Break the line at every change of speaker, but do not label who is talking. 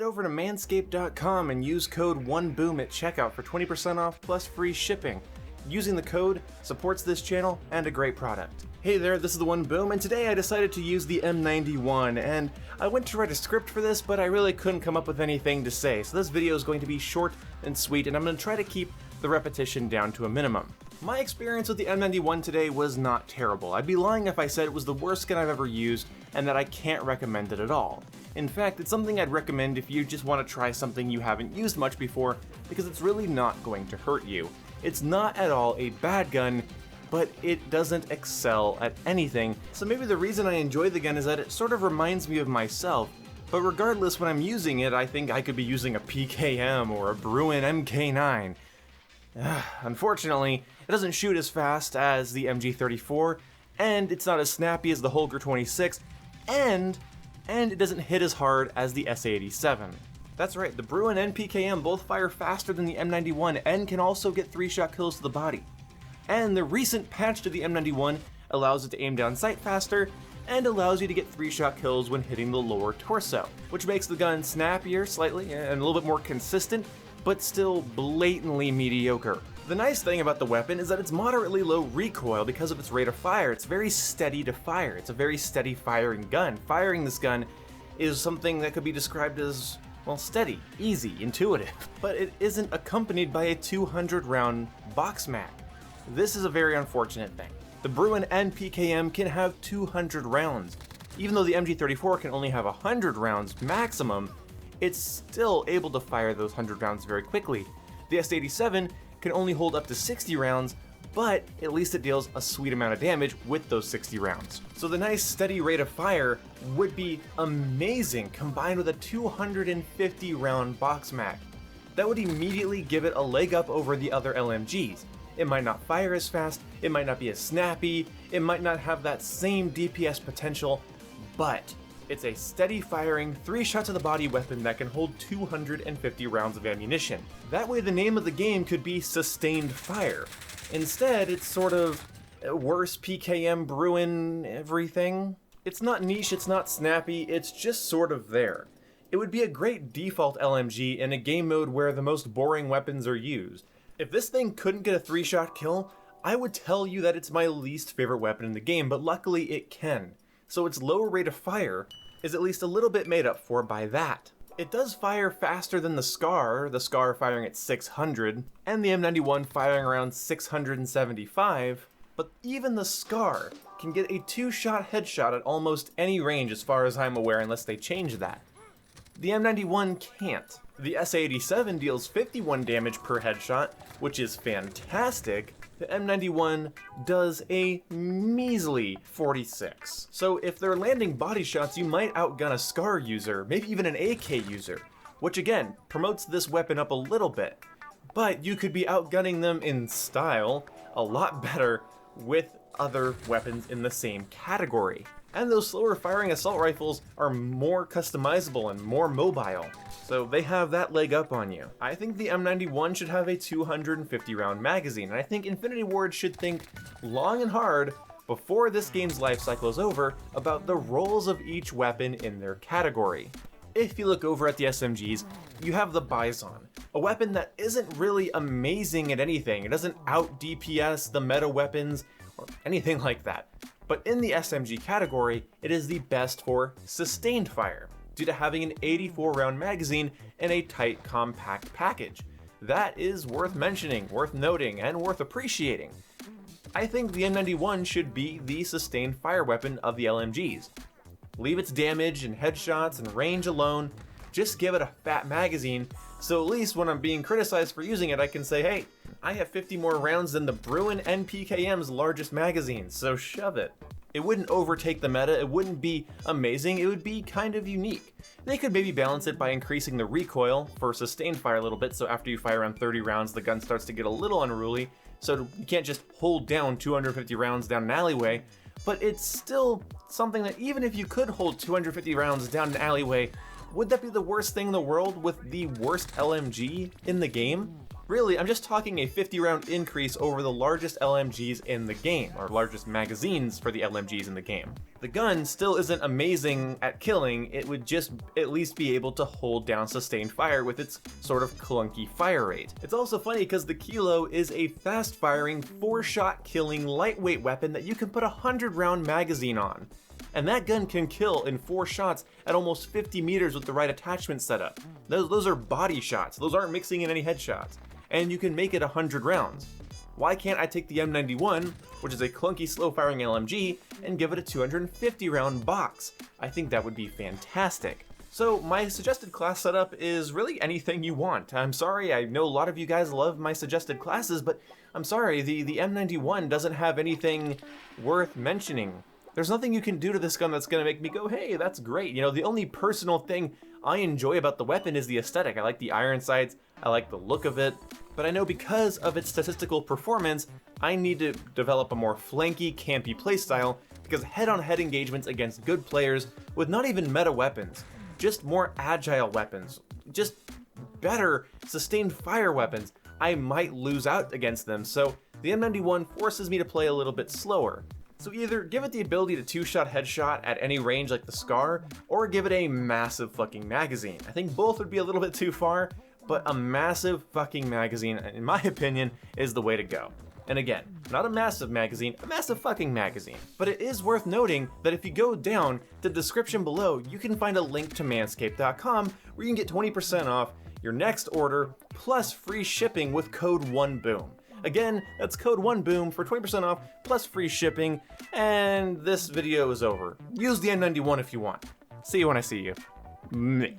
head over to manscaped.com and use code 1BOOM at checkout for 20% off plus free shipping. Using the code supports this channel and a great product. Hey there, this is the 1BOOM, and today I decided to use the M91, and I went to write a script for this, but I really couldn't come up with anything to say, so this video is going to be short and sweet, and I'm going to try to keep the repetition down to a minimum. My experience with the M91 today was not terrible. I'd be lying if I said it was the worst gun I've ever used, and that I can't recommend it at all. In fact, it's something I'd recommend if you just want to try something you haven't used much before, because it's really not going to hurt you. It's not at all a bad gun, but it doesn't excel at anything, so maybe the reason I enjoy the gun is that it sort of reminds me of myself. But regardless, when I'm using it, I think I could be using a PKM or a Bruin MK9. Unfortunately, it doesn't shoot as fast as the MG34, and it's not as snappy as the Holger 26, and it doesn't hit as hard as the SA87. That's right, the Bruin and PKM both fire faster than the M91 and can also get 3-shot kills to the body. And the recent patch to the M91 allows it to aim down sight faster and allows you to get 3-shot kills when hitting the lower torso, which makes the gun snappier slightly and a little bit more consistent, but still blatantly mediocre. The nice thing about the weapon is that it's moderately low recoil because of its rate of fire. It's very steady to fire. It's a very steady firing gun. Firing this gun is something that could be described as, well, steady, easy, intuitive, but it isn't accompanied by a 200-round box mag. This is a very unfortunate thing. The Bruin and PKM can have 200 rounds. Even though the MG34 can only have 100 rounds maximum, it's still able to fire those 100 rounds very quickly. The S87 can only hold up to 60 rounds, but at least it deals a sweet amount of damage with those 60 rounds. So the nice steady rate of fire would be amazing combined with a 250 round box mag. That would immediately give it a leg up over the other LMGs. It might not fire as fast, it might not be as snappy, it might not have that same DPS potential, but it's a steady firing 3-shot to the body weapon that can hold 250 rounds of ammunition. That way the name of the game could be Sustained Fire. Instead, it's sort of worse PKM Bruin everything. It's not niche, it's not snappy, it's just sort of there. It would be a great default LMG in a game mode where the most boring weapons are used. If this thing couldn't get a 3-shot kill, I would tell you that it's my least favorite weapon in the game, but luckily it can. So its lower rate of fire is at least a little bit made up for by that. It does fire faster than the Scar firing at 600, and the M91 firing around 675, but even the Scar can get a 2-shot headshot at almost any range as far as I'm aware, unless they change that. The M91 can't. The SA87 deals 51 damage per headshot, which is fantastic. The M91 does a measly 46. So if they're landing body shots, you might outgun a Scar user, maybe even an AK user, which again, promotes this weapon up a little bit. But you could be outgunning them in style a lot better with other weapons in the same category. And those slower firing assault rifles are more customizable and more mobile, so they have that leg up on you. I think the M91 should have a 250 round magazine, and I think Infinity Ward should think long and hard before this game's life cycle is over about the roles of each weapon in their category. If you look over at the SMGs, you have the Bison, a weapon that isn't really amazing at anything. It doesn't out DPS the meta weapons or anything like that. But in the SMG category, it is the best for sustained fire, due to having an 84 round magazine and a tight compact package. That is worth mentioning, worth noting, and worth appreciating. I think the M91 should be the sustained fire weapon of the LMGs. Leave its damage and headshots and range alone, just give it a fat magazine, so at least when I'm being criticized for using it, I can say, hey, I have 50 more rounds than the Bruin and PKM's largest magazines, so shove it. It wouldn't overtake the meta, it wouldn't be amazing, it would be kind of unique. They could maybe balance it by increasing the recoil for sustained fire a little bit, so after you fire around 30 rounds, the gun starts to get a little unruly, so you can't just hold down 250 rounds down an alleyway, but it's still something that even if you could hold 250 rounds down an alleyway, would that be the worst thing in the world with the worst LMG in the game? Really, I'm just talking a 50-round increase over the largest LMGs in the game, or largest magazines for the LMGs in the game. The gun still isn't amazing at killing, it would just at least be able to hold down sustained fire with its sort of clunky fire rate. It's also funny because the Kilo is a fast-firing, 4-shot killing lightweight weapon that you can put a 100-round magazine on. And that gun can kill in 4 shots at almost 50 meters with the right attachment setup. Those are body shots, those aren't mixing in any headshots. And you can make it 100 rounds. Why can't I take the M91, which is a clunky slow-firing LMG, and give it a 250-round box? I think that would be fantastic. So my suggested class setup is really anything you want. I'm sorry, I know a lot of you guys love my suggested classes, but I'm sorry, the M91 doesn't have anything worth mentioning. There's nothing you can do to this gun that's gonna make me go, hey, that's great. You know, the only personal thing I enjoy about the weapon is the aesthetic. I like the iron sights, I like the look of it, but I know because of its statistical performance, I need to develop a more flanky, campy playstyle, because head-on-head engagements against good players with not even meta weapons, just more agile weapons, just better sustained fire weapons, I might lose out against them, so the M91 forces me to play a little bit slower. So either give it the ability to 2-shot headshot at any range like the Scar, or give it a massive fucking magazine. I think both would be a little bit too far, but a massive fucking magazine, in my opinion, is the way to go. And again, not a massive magazine, a massive fucking magazine. But it is worth noting that if you go down to the description below, you can find a link to manscaped.com where you can get 20% off your next order, plus free shipping with code 1BOOM. Again, that's code 1BOOM for 20% off, plus free shipping, and this video is over. Use the N91 if you want. See you when I see you. Meh.